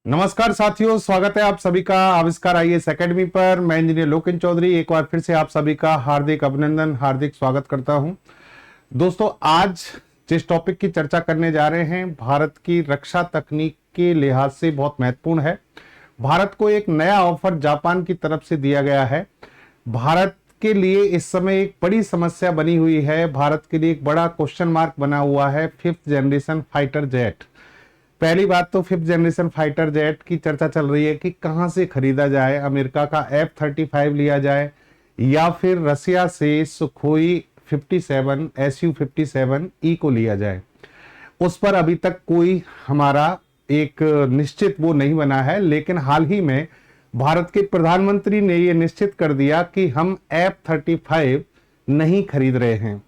नमस्कार साथियों, स्वागत है आप सभी का आविष्कार आईएएस एकेडमी पर। मैं इंजीनियर लोकेन चौधरी एक बार फिर से आप सभी का हार्दिक अभिनंदन, हार्दिक स्वागत करता हूं। दोस्तों, आज जिस टॉपिक की चर्चा करने जा रहे हैं भारत की रक्षा तकनीक के लिहाज से बहुत महत्वपूर्ण है। भारत को एक नया ऑफर जापान की तरफ से दिया गया है। भारत के लिए इस समय एक बड़ी समस्या बनी हुई है, भारत के लिए एक बड़ा क्वेश्चन मार्क बना हुआ है फिफ्थ जनरेशन फाइटर जेट। पहली बात तो फिफ्थ जनरेशन फाइटर जेट की चर्चा चल रही है कि कहां से खरीदा जाए, अमेरिका का F-35 लिया जाए या फिर रसिया से सुखोई 57 Su-57E को लिया जाए। उस पर अभी तक कोई हमारा एक निश्चित वो नहीं बना है, लेकिन हाल ही में भारत के प्रधानमंत्री ने ये निश्चित कर दिया कि हम F-35 नहीं खरीद रहे हैं,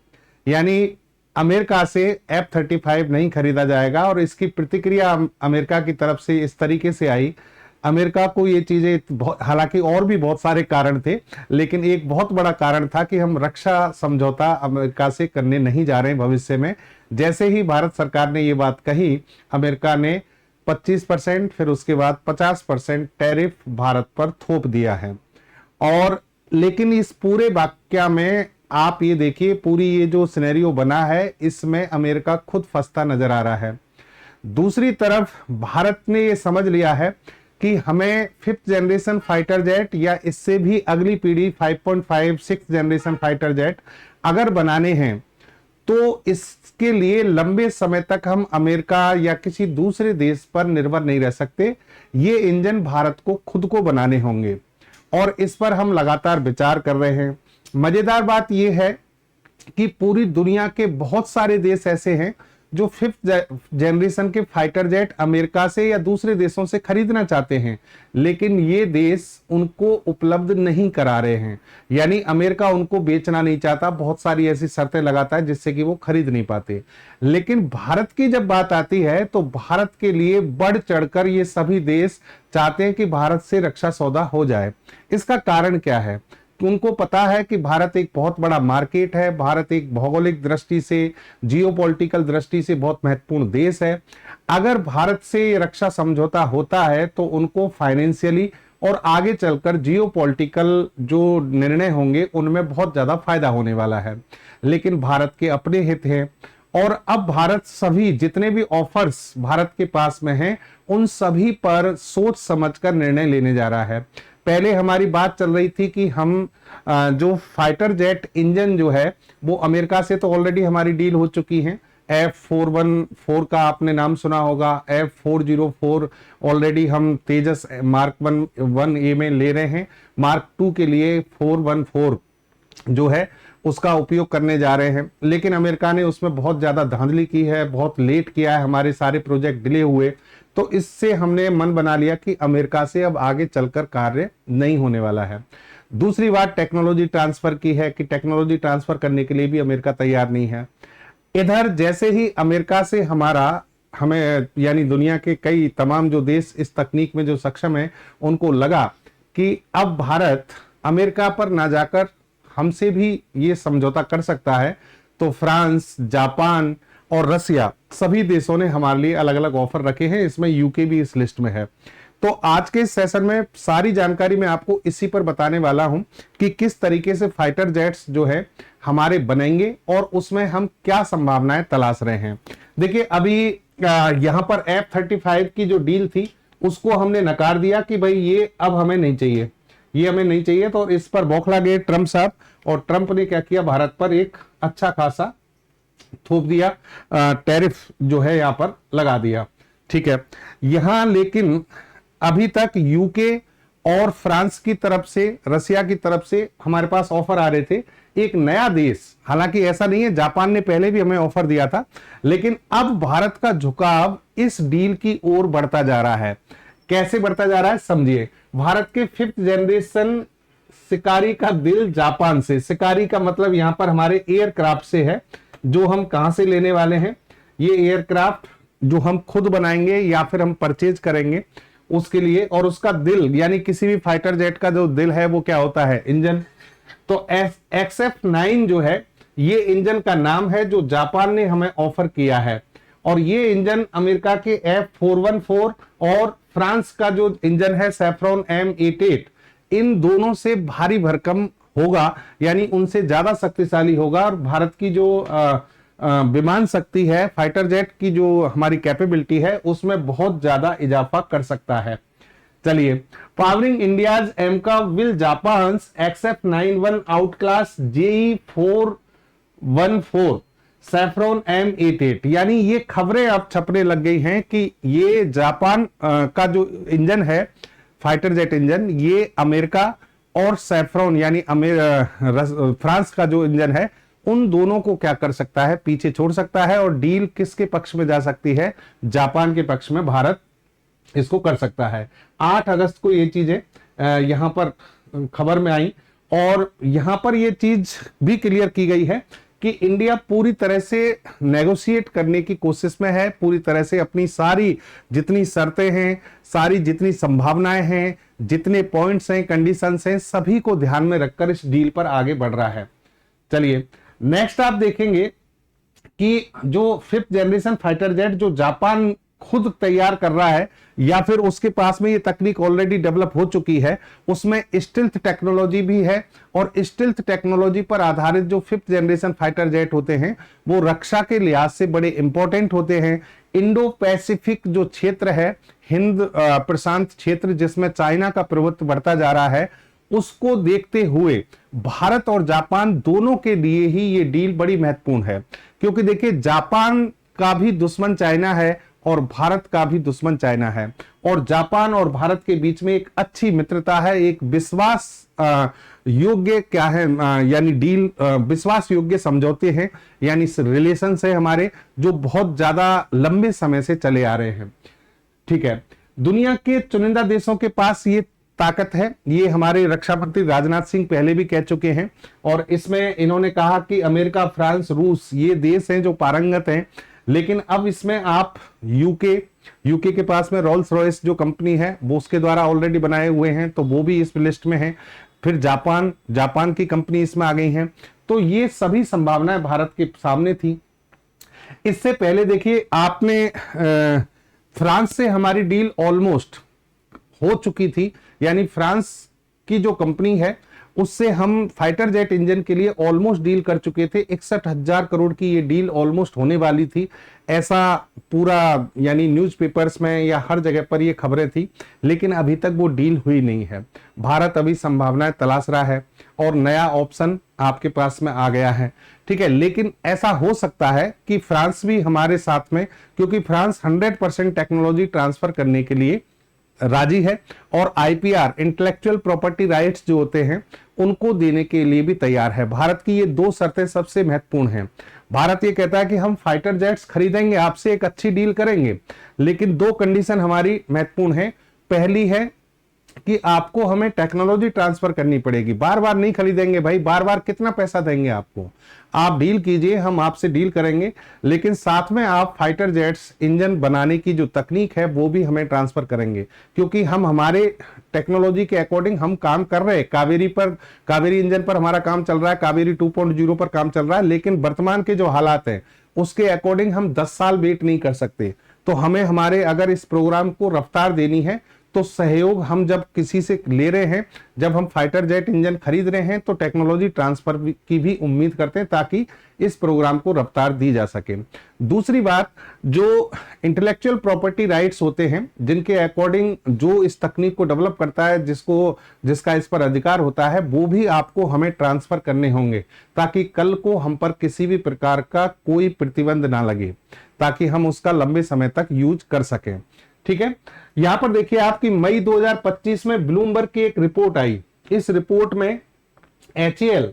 यानी अमेरिका से F-35 नहीं खरीदा जाएगा। और इसकी प्रतिक्रिया अमेरिका की तरफ से इस तरीके से आई। अमेरिका को ये चीजें, हालांकि और भी बहुत सारे कारण थे, लेकिन एक बहुत बड़ा कारण था कि हम रक्षा समझौता अमेरिका से करने नहीं जा रहे हैं भविष्य में। जैसे ही भारत सरकार ने ये बात कही, अमेरिका ने 25% फिर उसके बाद 50% टैरिफ भारत पर थोप दिया है। और लेकिन इस पूरे वाक्य में आप ये देखिए, पूरी ये जो सिनेरियो बना है इसमें अमेरिका खुद फंसता नजर आ रहा है। दूसरी तरफ भारत ने ये समझ लिया है कि हमें फिफ्थ जनरेशन फाइटर जेट या इससे भी अगली पीढ़ी 5.5 सिक्स जनरेशन फाइटर जेट अगर बनाने हैं तो इसके लिए लंबे समय तक हम अमेरिका या किसी दूसरे देश पर निर्भर नहीं रह सकते। ये इंजन भारत को खुद को बनाने होंगे और इस पर हम लगातार विचार कर रहे हैं। मजेदार बात यह है कि पूरी दुनिया के बहुत सारे देश ऐसे हैं जो फिफ्थ जनरेशन के फाइटर जेट अमेरिका से या दूसरे देशों से खरीदना चाहते हैं, लेकिन ये देश उनको उपलब्ध नहीं करा रहे हैं, यानी अमेरिका उनको बेचना नहीं चाहता। बहुत सारी ऐसी शर्तें लगाता है जिससे कि वो खरीद नहीं पाते। लेकिन भारत की जब बात आती है तो भारत के लिए बढ़ चढ़कर ये सभी देश चाहते हैं कि भारत से रक्षा सौदा हो जाए। इसका कारण क्या है? उनको पता है कि भारत एक बहुत बड़ा मार्केट है, भारत एक भौगोलिक दृष्टि से, जियोपॉलिटिकल दृष्टि से बहुत महत्वपूर्ण देश है। अगर भारत से रक्षा समझौता होता है तो उनको फाइनेंशियली और आगे चलकर जियोपॉलिटिकल जो निर्णय होंगे उनमें बहुत ज्यादा फायदा होने वाला है। लेकिन भारत के अपने हित हैं और अब भारत सभी जितने भी ऑफर्स भारत के पास में हैं उन सभी पर सोच समझकर निर्णय लेने जा रहा है। पहले हमारी बात चल रही थी कि हम जो फाइटर जेट इंजन जो है वो अमेरिका से तो ऑलरेडी हमारी डील हो चुकी है। F414 का आपने नाम सुना होगा, F404 ऑलरेडी हम तेजस मार्क 1A में ले रहे हैं। मार्क 2 के लिए 414 जो है उसका उपयोग करने जा रहे हैं, लेकिन अमेरिका ने उसमें बहुत ज्यादा धांधली की है, बहुत लेट किया है, हमारे सारे प्रोजेक्ट डिले हुए। तो इससे हमने मन बना लिया कि अमेरिका से अब आगे चलकर कार्य नहीं होने वाला है। दूसरी बात टेक्नोलॉजी ट्रांसफर की है कि टेक्नोलॉजी ट्रांसफर करने के लिए भी अमेरिका तैयार नहीं है। इधर जैसे ही अमेरिका से हमें यानी दुनिया के कई तमाम जो देश इस तकनीक में जो सक्षम है उनको लगा कि अब भारत अमेरिका पर ना जाकर हमसे भी ये समझौता कर सकता है, तो फ्रांस, जापान और रसिया सभी देशों ने हमारे लिए अलग अलग ऑफर रखे हैं। इसमें यूके भी इस लिस्ट में है। तो आज के सेशन में सारी जानकारी मैं आपको इसी पर बताने वाला हूं कि किस तरीके से फाइटर जेट्स जो है हमारे बनेंगे और उसमें हम क्या संभावनाएं तलाश रहे हैं। देखिए, अभी यहां पर F-35 की जो डील थी उसको हमने नकार दिया कि भाई ये अब हमें नहीं चाहिए, ये हमें नहीं चाहिए। तो इस पर बौखला गए ट्रंप साहब, और ट्रंप ने क्या किया, भारत पर एक अच्छा खासा थोप दिया, टैरिफ जो है यहां पर लगा दिया। ठीक है, यहां लेकिन अभी तक यूके और फ्रांस की तरफ से, रसिया की तरफ से हमारे पास ऑफर आ रहे थे। एक नया देश, हालांकि ऐसा नहीं है, जापान ने पहले भी हमें ऑफर दिया था, लेकिन अब भारत का झुकाव इस डील की ओर बढ़ता जा रहा है। कैसे बढ़ता जा रहा है समझिए। भारत के फिफ्थ जनरेशन शिकारी का दिल जापान से, शिकारी का मतलब यहां पर हमारे एयरक्राफ्ट से है, जो हम कहां से लेने वाले हैं। ये एयरक्राफ्ट जो हम खुद बनाएंगे या फिर हम परचेज करेंगे उसके लिए, और उसका दिल यानी किसी भी फाइटर जेट का जो दिल है वो क्या होता है, इंजन। तो XF9 जो है ये इंजन का नाम है जो जापान ने हमें ऑफर किया है, और ये इंजन अमेरिका के F414 और फ्रांस का जो इंजन है सैफ्रॉन M88, इन दोनों से भारी भरकम होगा, यानी उनसे ज्यादा शक्तिशाली होगा और भारत की जो विमान शक्ति है, फाइटर जेट की जो हमारी कैपेबिलिटी है, उसमें बहुत ज्यादा इजाफा कर सकता है। चलिए, powering India's एमका will Japan XF91 out class JE414 saffron M88, यानी ये खबरें अब छपने लग गई हैं कि ये जापान का जो इंजन है फाइटर जेट इंजन, ये अमेरिका और सैफ्रॉन यानी फ्रांस का जो इंजन है, उन दोनों को क्या कर सकता है, पीछे छोड़ सकता है। और डील किसके पक्ष में जा सकती है, जापान के पक्ष में भारत इसको कर सकता है। 8 अगस्त को ये चीजें यहां पर खबर में आई और यहां पर ये चीज भी क्लियर की गई है कि इंडिया पूरी तरह से नेगोशिएट करने की कोशिश में है, पूरी तरह से अपनी सारी जितनी शर्तें हैं, सारी जितनी संभावनाएं हैं, जितने पॉइंट्स हैं, कंडीशंस हैं, सभी को ध्यान में रखकर इस डील पर आगे बढ़ रहा है। चलिए, नेक्स्ट आप देखेंगे कि जो 5th जनरेशन फाइटर जेट जो जापान खुद तैयार कर रहा है या फिर उसके पास में ये तकनीक ऑलरेडी डेवलप हो चुकी है, उसमें स्टिल्थ टेक्नोलॉजी भी है और स्टिल्थ टेक्नोलॉजी पर आधारित जो 5th जनरेशन फाइटर जेट होते हैं वो रक्षा के लिहाज से बड़े इंपॉर्टेंट होते हैं। इंडो पैसिफिक जो क्षेत्र है, हिंद प्रशांत क्षेत्र जिसमें चाइना का प्रभुत्व बढ़ता जा रहा है, उसको देखते हुए भारत और जापान दोनों के लिए ही ये डील बड़ी महत्वपूर्ण है। क्योंकि देखिए, जापान का भी दुश्मन चाइना है और भारत का भी दुश्मन चाइना है, और जापान और भारत के बीच में एक अच्छी मित्रता है, एक विश्वास योग्य क्या है, यानी डील विश्वास योग्य समझौते हैं, यानी रिलेशन है हमारे, जो बहुत ज्यादा लंबे समय से चले आ रहे हैं। ठीक है, दुनिया के चुनिंदा देशों के पास ये ताकत है, ये हमारे रक्षा मंत्री राजनाथ सिंह पहले भी कह चुके हैं, और इसमें इन्होंने कहा कि अमेरिका, फ्रांस, रूस ये देश हैं जो पारंगत हैं, लेकिन अब इसमें आप यूके के पास में रोल्स रॉयस जो कंपनी है वो उसके द्वारा ऑलरेडी बनाए हुए हैं, तो वो भी इस लिस्ट में है। फिर जापान की कंपनी इसमें आ गई हैं, तो ये सभी संभावनाएं भारत के सामने थी। इससे पहले देखिए, आपने फ्रांस से हमारी डील ऑलमोस्ट हो चुकी थी, यानी फ्रांस की जो कंपनी है उससे हम फाइटर जेट इंजन के लिए ऑलमोस्ट डील कर चुके थे। 61,000 करोड़ की ये डील ऑलमोस्ट होने वाली थी, ऐसा पूरा यानी न्यूज़पेपर्स में या हर जगह पर ये खबरें थी, लेकिन अभी तक वो डील हुई नहीं है। भारत अभी संभावनाएं तलाश रहा है और नया ऑप्शन आपके पास में आ गया है। ठीक है, लेकिन ऐसा हो सकता है कि फ्रांस भी हमारे साथ में, क्योंकि फ्रांस 100% टेक्नोलॉजी ट्रांसफर करने के लिए राजी है और IPR इंटेलेक्चुअल प्रॉपर्टी राइट्स जो होते हैं उनको देने के लिए भी तैयार है। भारत की ये 2 शर्तें सबसे महत्वपूर्ण हैं। भारत ये कहता है कि हम फाइटर जेट्स खरीदेंगे, आपसे एक अच्छी डील करेंगे, लेकिन 2 कंडीशन हमारी महत्वपूर्ण है। पहली है कि आपको हमें टेक्नोलॉजी ट्रांसफर करनी पड़ेगी, बार बार नहीं खरीदेंगे भाई, बार बार कितना पैसा देंगे आपको, आप डील कीजिए, हम आपसे डील करेंगे, लेकिन साथ में आप फाइटर जेट्स इंजन बनाने की जो तकनीक है वो भी हमें ट्रांसफर करेंगे, क्योंकि हम हमारे टेक्नोलॉजी के अकॉर्डिंग हम काम कर रहे हैं। कावेरी इंजन पर हमारा काम चल रहा है, कावेरी 2.0 पर काम चल रहा है, लेकिन वर्तमान के जो हालात हैं उसके अकॉर्डिंग हम 10 साल वेट नहीं कर सकते। तो हमें हमारे अगर इस प्रोग्राम को रफ्तार देनी है तो सहयोग हम जब किसी से ले रहे हैं, जब हम फाइटर जेट इंजन खरीद रहे हैं, तो टेक्नोलॉजी ट्रांसफर की भी उम्मीद करते हैं ताकि इस प्रोग्राम को रफ्तार दी जा सके। दूसरी बात, जो इंटेलेक्चुअल प्रॉपर्टी राइट्स होते हैं जिनके अकॉर्डिंग जो इस तकनीक को डेवलप करता है, जिसका इस पर अधिकार होता है, वो भी आपको हमें ट्रांसफर करने होंगे ताकि कल को हम पर किसी भी प्रकार का कोई प्रतिबंध ना लगे, ताकि हम उसका लंबे समय तक यूज कर सकें। ठीक है, यहां पर देखिए आपकी मई 2025 में ब्लूमबर्ग की एक रिपोर्ट आई। इस रिपोर्ट में HAL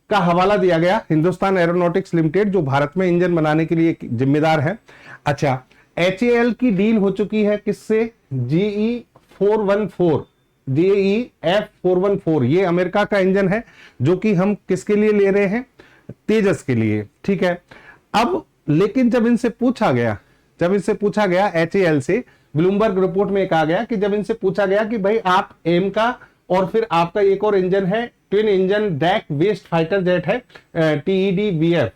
का हवाला दिया गया, हिंदुस्तान एरोनॉटिक्स लिमिटेड, जो भारत में इंजन बनाने के लिए जिम्मेदार है। अच्छा, HAL की डील हो चुकी है किससे, JEF414, ये अमेरिका का इंजन है जो कि हम किसके लिए ले रहे हैं, तेजस के लिए। ठीक है, अब लेकिन जब इनसे पूछा गया HAL से, ब्लूमबर्ग रिपोर्ट में कहा गया कि जब इनसे पूछा गया कि भाई आप एम का और फिर आपका एक और इंजन है twin engine deck based fighter jet है TED-BF,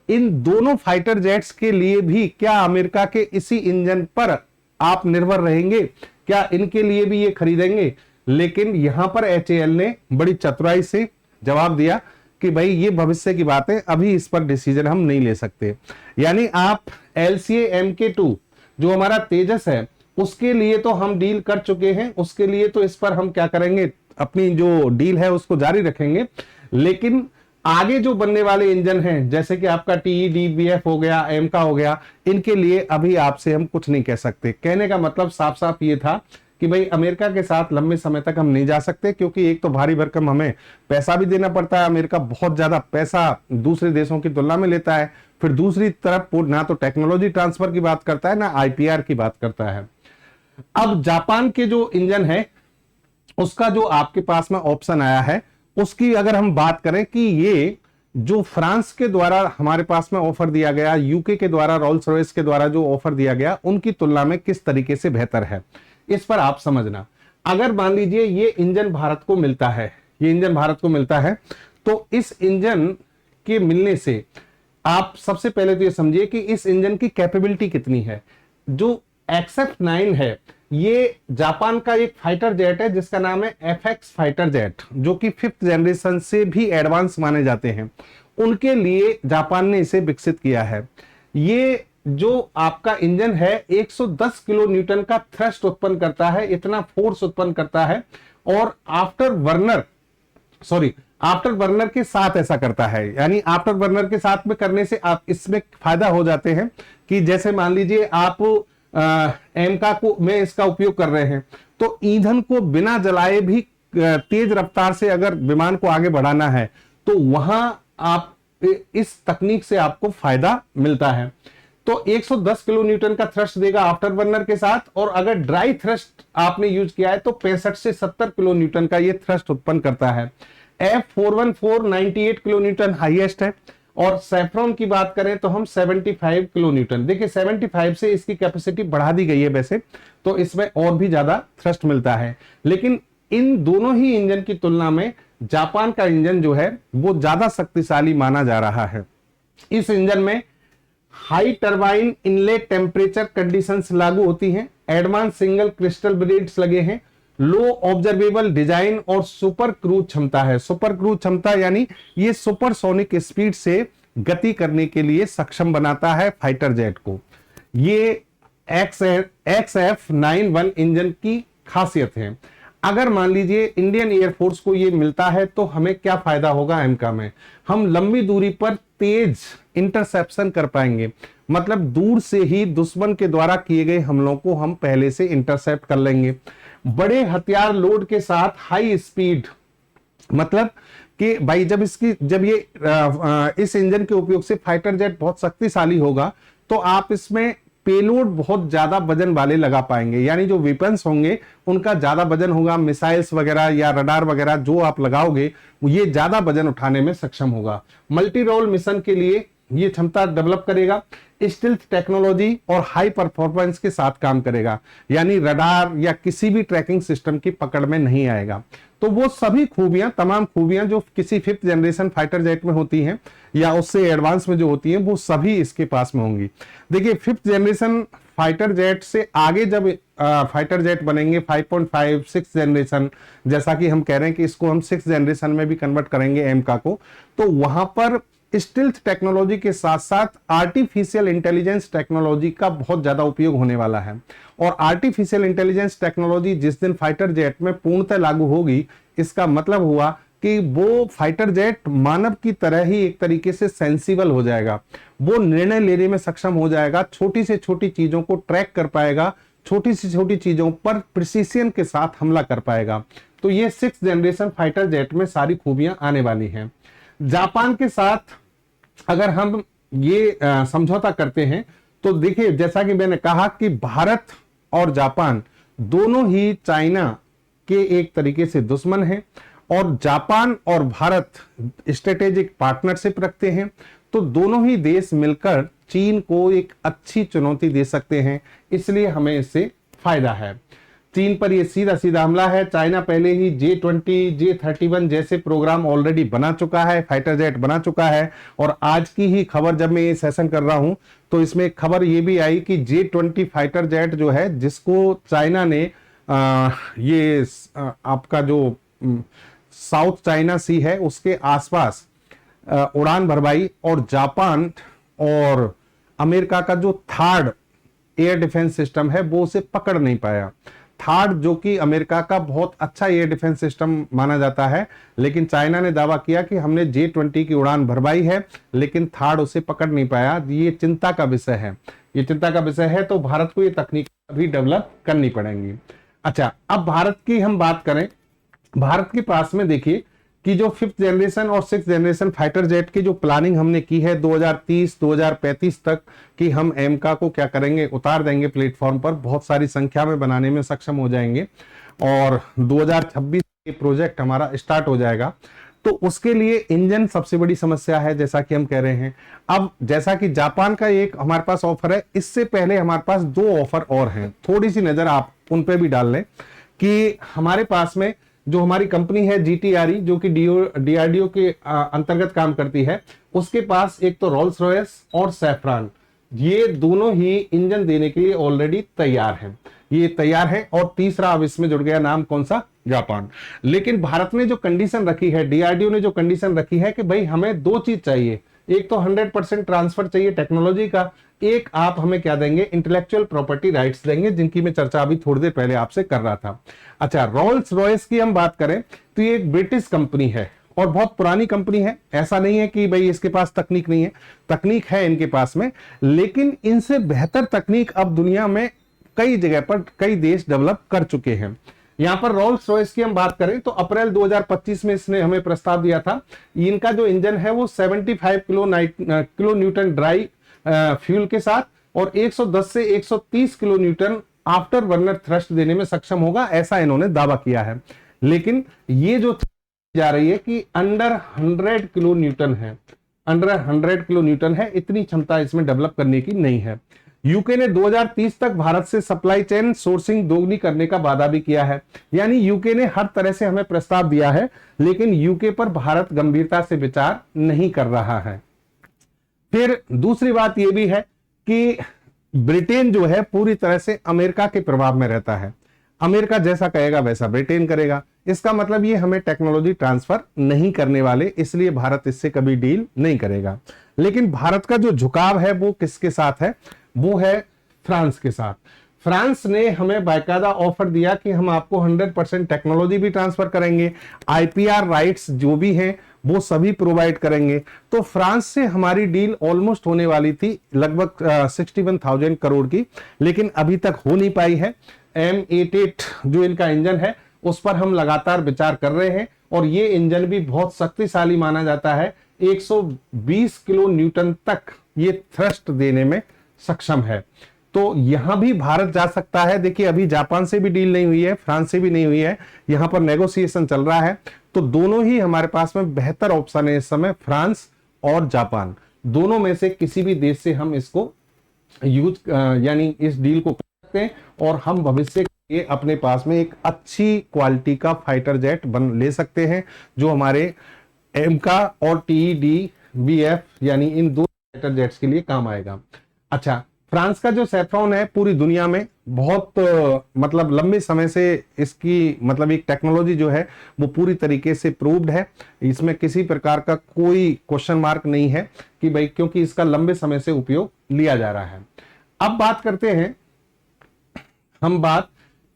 इन दोनों फाइटर जेट्स के लिए भी क्या अमेरिका के इसी इंजन पर आप निर्भर रहेंगे क्या इनके लिए भी ये खरीदेंगे? लेकिन यहां पर HAL ने बड़ी चतुराई से जवाब दिया कि भाई ये भविष्य की बात है, अभी इस पर डिसीजन हम नहीं ले सकते। यानी आप LCA MK2 जो हमारा तेजस है उसके लिए तो हम डील कर चुके हैं, उसके लिए तो इस पर हम क्या करेंगे, अपनी जो डील है उसको जारी रखेंगे। लेकिन आगे जो बनने वाले इंजन हैं जैसे कि आपका TE DBF हो गया, एमका हो गया, इनके लिए अभी आपसे हम कुछ नहीं कह सकते। कहने का मतलब साफ साफ ये था कि भाई अमेरिका के साथ लंबे समय तक हम नहीं जा सकते, क्योंकि एक तो भारी भरकम हमें पैसा भी देना पड़ता है, अमेरिका बहुत ज्यादा पैसा दूसरे देशों की तुलना में लेता है, फिर दूसरी तरफ ना तो टेक्नोलॉजी ट्रांसफर की बात करता है ना IPR की बात करता है। अब जापान के जो इंजन है उसका जो आपके पास में ऑप्शन आया है उसकी अगर हम बात करें कि ये जो फ्रांस के द्वारा हमारे पास में ऑफर दिया गया, यूके के द्वारा, रोल्स रॉयस के द्वारा जो ऑफर दिया गया, उनकी तुलना में किस तरीके से बेहतर है, इस पर आप समझना। अगर मान लीजिए ये इंजन भारत को मिलता है, ये इंजन भारत को मिलता है, तो इस इंजन के मिलने से आप सबसे पहले तो ये समझिए कि इस इंजन की कैपेबिलिटी कितनी है। जो XF9 है ये जापान का एक फाइटर जेट है जिसका नाम है FX फाइटर जेट, जो कि 5th जनरेशन से भी एडवांस माने जाते हैं। उनके लिए जापान ने इसे विकसित किया है। ये जो आपका इंजन है 110 किलो न्यूटन का थ्रस्ट उत्पन्न करता है, इतना फोर्स उत्पन्न करता है, और आफ्टर बर्नर के साथ ऐसा करता है। यानी आफ्टर बर्नर के साथ में करने से आप इसमें फायदा हो जाते हैं कि जैसे मान लीजिए आप एमका को में इसका उपयोग कर रहे हैं, तो ईंधन को बिना जलाए भी तेज रफ्तार से अगर विमान को आगे बढ़ाना है तो वहां आप इस तकनीक से आपको फायदा मिलता है। तो 110 किलो न्यूटन का थ्रस्ट देगा आफ्टर बर्नर के साथ, और अगर ड्राई थ्रस्ट आपने यूज किया है तो 65 से 70 किलो न्यूटन का यह थ्रस्ट उत्पन्न करता है। F414 98 किलो न्यूटन हाईएस्ट है, और सैफ्रॉन की बात करें तो हम 75 किलो न्यूटन, देखिए 75 से इसकी कैपेसिटी बढ़ा दी गई है वैसे, तो इसमें और भी ज्यादा थ्रस्ट मिलता है। लेकिन इन दोनों ही इंजन की तुलना में जापान का इंजन जो है वो ज्यादा शक्तिशाली माना जा रहा है। इस इंजन में high turbine inlet temperature conditions लागू होती हैं, एडवांस सिंगल क्रिस्टल ब्लेड्स लगे हैं, लो ऑब्जर्वेबल डिजाइन और सुपर क्रूज क्षमता है। सुपर क्रूज क्षमता यानी ये सुपरसोनिक स्पीड से गति करने के लिए सक्षम बनाता है फाइटर जेट को। ये XF91 इंजन की खासियत है। अगर मान लीजिए इंडियन एयरफोर्स को ये मिलता है तो हमें क्या फायदा होगा एमका में, हम लंबी दूरी पर तेज इंटरसेप्शन कर पाएंगे, मतलब दूर से ही दुश्मन के द्वारा किए गए हमलों को हम पहले से इंटरसेप्ट कर लेंगे। बड़े हथियार लोड के साथ हाई स्पीड, मतलब कि भाई जब ये इस इंजन के उपयोग से फाइटर जेट बहुत शक्तिशाली होगा तो आप इसमें पेलोड बहुत ज्यादा वजन वाले लगा पाएंगे, यानी जो वेपन्स होंगे उनका ज्यादा वजन होगा, मिसाइल्स वगैरह या रडार वगैरह जो आप लगाओगे ये ज्यादा वजन उठाने में सक्षम होगा। मल्टी रोल मिशन के लिए ये क्षमता डेवलप करेगा, स्टील्थ टेक्नोलॉजी और हाई परफॉर्मेंस के साथ काम करेगा, यानी रडार या किसी भी ट्रैकिंग सिस्टम की पकड़ में नहीं आएगा। तो वो सभी खूबियां, तमाम खूबियां जो किसी 5th जनरेशन फाइटर जेट में होती हैं या उससे एडवांस में जो होती हैं वो सभी इसके पास में होंगी। देखिए 5th जनरेशन फाइटर जेट से आगे जब फाइटर जेट बनेंगे 5.5 6 जनरेशन, जैसा कि हम कह रहे हैं कि इसको हम 6 जनरेशन में भी कन्वर्ट करेंगे एमका को, तो वहां पर स्टील्थ टेक्नोलॉजी के साथ साथ आर्टिफिशियल इंटेलिजेंस टेक्नोलॉजी का बहुत ज्यादा उपयोग होने वाला है। और आर्टिफिशियल इंटेलिजेंस टेक्नोलॉजी जिस दिन फाइटर जेट में पूर्णतः लागू होगी, इसका मतलब हुआ कि वो फाइटर जेट मानव की तरह ही एक तरीके से सेंसिबल हो जाएगा, वो निर्णय लेने में सक्षम हो जाएगा, छोटी से छोटी चीजों को ट्रैक कर पाएगा, छोटी से छोटी चीजों पर प्रिसीजन के साथ हमला कर पाएगा। तो ये 6th जनरेशन फाइटर जेट में सारी खूबियां आने वाली हैं। जापान के साथ अगर हम ये समझौता करते हैं तो देखिए जैसा कि मैंने कहा कि भारत और जापान दोनों ही चाइना के एक तरीके से दुश्मन हैं, और जापान और भारत स्ट्रेटेजिक पार्टनरशिप रखते हैं, तो दोनों ही देश मिलकर चीन को एक अच्छी चुनौती दे सकते हैं, इसलिए हमें इससे फायदा है। चीन पर यह सीधा सीधा हमला है। चाइना पहले ही J-20 J-31 जैसे प्रोग्राम ऑलरेडी बना चुका है, फाइटर जेट बना चुका है, और आज की ही खबर जब मैं ये सेशन कर रहा हूं तो इसमें खबर ये भी आई कि J-20 फाइटर जेट जो है जिसको चाइना ने आपका जो साउथ चाइना सी है उसके आसपास उड़ान भरवाई, और जापान और अमेरिका का जो थर्ड एयर डिफेंस सिस्टम है वो उसे पकड़ नहीं पाया। थर्ड जो कि अमेरिका का बहुत अच्छा एयर डिफेंस सिस्टम माना जाता है, लेकिन चाइना ने दावा किया कि हमने J-20 की उड़ान भरवाई है, लेकिन थर्ड उसे पकड़ नहीं पाया। ये चिंता का विषय है, ये चिंता का विषय है। तो भारत को ये तकनीक अभी डेवलप करनी पड़ेंगी। अच्छा, अब भारत की हम बात करें, भारत के पास में देखिए कि जो 5th जनरेशन और 6th जनरेशन फाइटर जेट की जो प्लानिंग हमने की है 2030-2035 तक कि हम एमका को क्या करेंगे, उतार देंगे प्लेटफॉर्म पर, बहुत सारी संख्या में बनाने में सक्षम हो जाएंगे और 2026 ये प्रोजेक्ट हमारा स्टार्ट हो जाएगा। तो उसके लिए इंजन सबसे बड़ी समस्या है, जैसा कि हम कह रहे हैं। अब जैसा कि जापान का एक हमारे पास ऑफर है, इससे पहले हमारे पास 2 ऑफर और हैं, थोड़ी सी नजर आप उन पे भी डाल लें कि हमारे पास में जो हमारी कंपनी है GTRE, जो कि DRDO के अंतर्गत काम करती है, उसके पास एक तो रोल्स रॉयस और सैफरन, ये दोनों ही इंजन देने के लिए ऑलरेडी तैयार हैं, ये तैयार है। और तीसरा अब इसमें जुड़ गया नाम, कौन सा, जापान। लेकिन भारत ने जो कंडीशन रखी है, DRDO ने जो कंडीशन रखी है कि भाई हमें 2 चीज चाहिए, एक तो 100% ट्रांसफर चाहिए टेक्नोलॉजी का, एक आप हमें क्या देंगे, इंटेलेक्चुअल प्रॉपर्टी राइट्स देंगे, जिनकी मैं चर्चा अभी थोड़ी देर पहले आपसे कर रहा था। अच्छा, रोल्स रॉयस की हम बात करें तो ये एक ब्रिटिश कंपनी है और बहुत पुरानी कंपनी है। ऐसा नहीं है कि भाई इसके पास तकनीक नहीं है, तकनीक है इनके पास में, लेकिन इनसे बेहतर तकनीक अब दुनिया में कई जगह पर कई देश डेवलप कर चुके हैं। यहां पर रोल्स रॉयस की हम बात करें तो अप्रैल 2025 में इसने हमें प्रस्ताव दिया था। इनका जो इंजन है वो 75 किलो न्यूटन ड्राई फ्यूल के साथ और 110 से 130 kilo Newton after burner thrust देने में सक्षम होगा, ऐसा इन्होंने दावा किया है। लेकिन ये जो जा रही है कि अंडर 100 किलो न्यूटन है, अंडर 100 किलो न्यूटन है, इतनी क्षमता इसमें डेवलप करने की नहीं है। यूके ने 2030 तक भारत से सप्लाई चेन सोर्सिंग दोगुनी करने का वादा भी किया है। यानी यूके ने हर तरह से हमें प्रस्ताव दिया है, लेकिन यूके पर भारत गंभीरता से विचार नहीं कर रहा है। फिर दूसरी बात यह भी है कि ब्रिटेन जो है पूरी तरह से अमेरिका के प्रभाव में रहता है, अमेरिका जैसा कहेगा वैसा ब्रिटेन करेगा। इसका मतलब ये हमें टेक्नोलॉजी ट्रांसफर नहीं करने वाले, इसलिए भारत इससे कभी डील नहीं करेगा। लेकिन भारत का जो झुकाव है वो किसके साथ है, वो है फ्रांस के साथ। फ्रांस ने हमें बाकायदा ऑफर दिया कि हम आपको 100% टेक्नोलॉजी भी ट्रांसफर करेंगे, IPR राइट्स जो भी हैं वो सभी प्रोवाइड करेंगे। तो फ्रांस से हमारी डील ऑलमोस्ट होने वाली थी लगभग 61,000 करोड़ की, लेकिन अभी तक हो नहीं पाई है। M88 जो इनका इंजन है उस पर हम लगातार विचार कर रहे हैं और ये इंजन भी बहुत शक्तिशाली माना जाता है, 120 किलो न्यूटन तक ये थ्रस्ट देने में सक्षम है। तो यहां भी भारत जा सकता है। देखिए अभी जापान से भी डील नहीं हुई है, फ्रांस से भी नहीं हुई है, यहां पर नेगोशिएशन चल रहा है। तो दोनों ही हमारे पास में बेहतर ऑप्शन है इस समय, फ्रांस और जापान, दोनों में से किसी भी देश से हम इसको यूज यानी इस डील को कर सकते हैं और हम भविष्य के लिए अपने पास में एक अच्छी क्वालिटी का फाइटर जेट बन ले सकते हैं, जो हमारे एमका और TEDBF यानी इन 2 फाइटर जेट्स के लिए काम आएगा। अच्छा, फ्रांस का जो सैफ्रॉन है पूरी दुनिया में बहुत मतलब लंबे समय से इसकी मतलब एक टेक्नोलॉजी जो है वो पूरी तरीके से प्रूव्ड है, इसमें किसी प्रकार का कोई क्वेश्चन मार्क नहीं है कि भाई, क्योंकि इसका लंबे समय से उपयोग लिया जा रहा है। अब बात करते हैं हम बात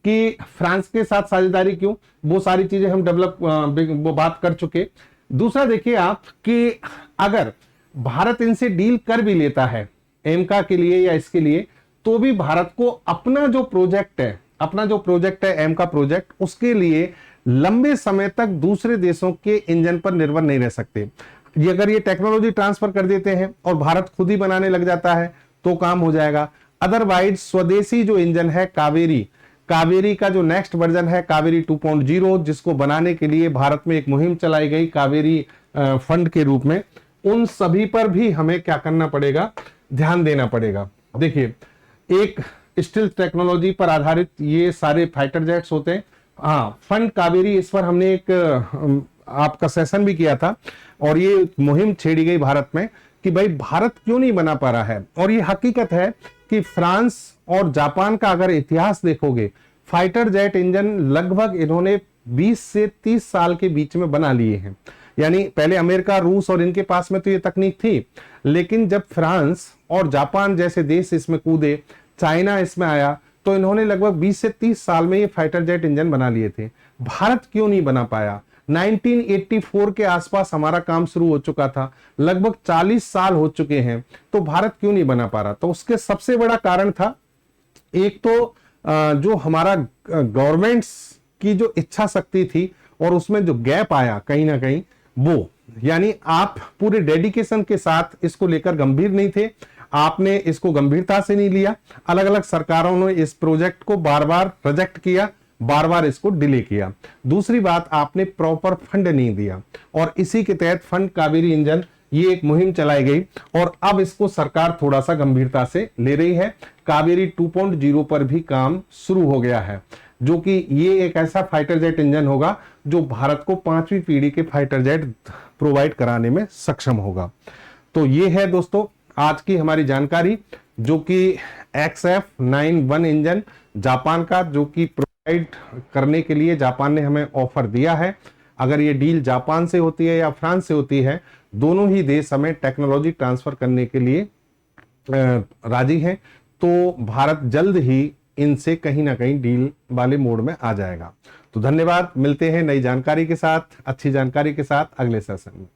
कि फ्रांस के साथ साझेदारी क्यों, वो सारी चीजें हम डेवलप वो बात कर चुके। दूसरा देखिए आप कि अगर भारत इनसे डील कर भी लेता है एमका के लिए या इसके लिए, तो भी भारत को अपना जो प्रोजेक्ट है एमका प्रोजेक्ट, उसके लिए लंबे समय तक दूसरे देशों के इंजन पर निर्भर नहीं रह सकते। ये अगर ये टेक्नोलॉजी ट्रांसफर कर देते हैं और भारत खुद ही बनाने लग जाता है तो काम हो जाएगा। अदरवाइज स्वदेशी जो इंजन है कावेरी का जो नेक्स्ट वर्जन है कावेरी 2.0, जिसको बनाने के लिए भारत में एक मुहिम चलाई गई कावेरी फंड के रूप में, उन सभी पर भी हमें क्या करना पड़ेगा, ध्यान देना पड़ेगा। देखिए एक स्टील्थ टेक्नोलॉजी पर आधारित ये सारे फाइटर जेट्स होते हैं। हाँ, फंड कावेरी, इस पर हमने एक आपका सेशन भी किया था और ये मुहिम छेड़ी गई भारत में कि भाई भारत क्यों नहीं बना पा रहा है। और ये हकीकत है कि फ्रांस और जापान का अगर इतिहास देखोगे, फाइटर जेट इंजन लगभग इन्होंने 20 से 30 साल के बीच में बना लिए हैं। यानी पहले अमेरिका, रूस और इनके पास में तो ये तकनीक थी, लेकिन जब फ्रांस और जापान जैसे देश इसमें कूदे, चाइना इसमें आया, तो इन्होंने लगभग 20 से 30 साल में ये फाइटर जेट इंजन बना लिए थे। भारत क्यों नहीं बना पाया? 1984 के आसपास हमारा काम शुरू हो चुका था, लगभग 40 साल हो चुके हैं, तो भारत क्यों नहीं बना पा रहा? तो उसके सबसे बड़ा कारण था, एक तो जो हमारा गवर्नमेंट्स की जो इच्छा शक्ति थी और उसमें जो गैप आया कहीं ना कहीं, वो यानी आप पूरे डेडिकेशन के साथ इसको लेकर गंभीर नहीं थे, आपने इसको गंभीरता से नहीं लिया। अलग अलग सरकारों ने इस प्रोजेक्ट को बार बार रिजेक्ट किया, बार बार इसको डिले किया। दूसरी बात, आपने प्रॉपर फंड नहीं दिया, और इसी के तहत फंड कावेरी इंजन ये एक मुहिम चलाई गई और अब इसको सरकार थोड़ा सा गंभीरता से ले रही है। कावेरी 2.0 पर भी काम शुरू हो गया है, जो कि ये एक ऐसा फाइटर जेट इंजन होगा जो भारत को 5वीं पीढ़ी के फाइटर जेट प्रोवाइड कराने में सक्षम होगा। तो ये है दोस्तों आज की हमारी जानकारी, जो कि XF91 इंजन जापान का, जो कि प्रोवाइड करने के लिए जापान ने हमें ऑफर दिया है। अगर ये डील जापान से होती है या फ्रांस से होती है, दोनों ही देश हमें टेक्नोलॉजी ट्रांसफर करने के लिए राजी हैं, तो भारत जल्द ही इनसे कहीं ना कहीं डील वाले मोड में आ जाएगा। तो धन्यवाद, मिलते हैं नई जानकारी के साथ, अच्छी जानकारी के साथ अगले सेशन में।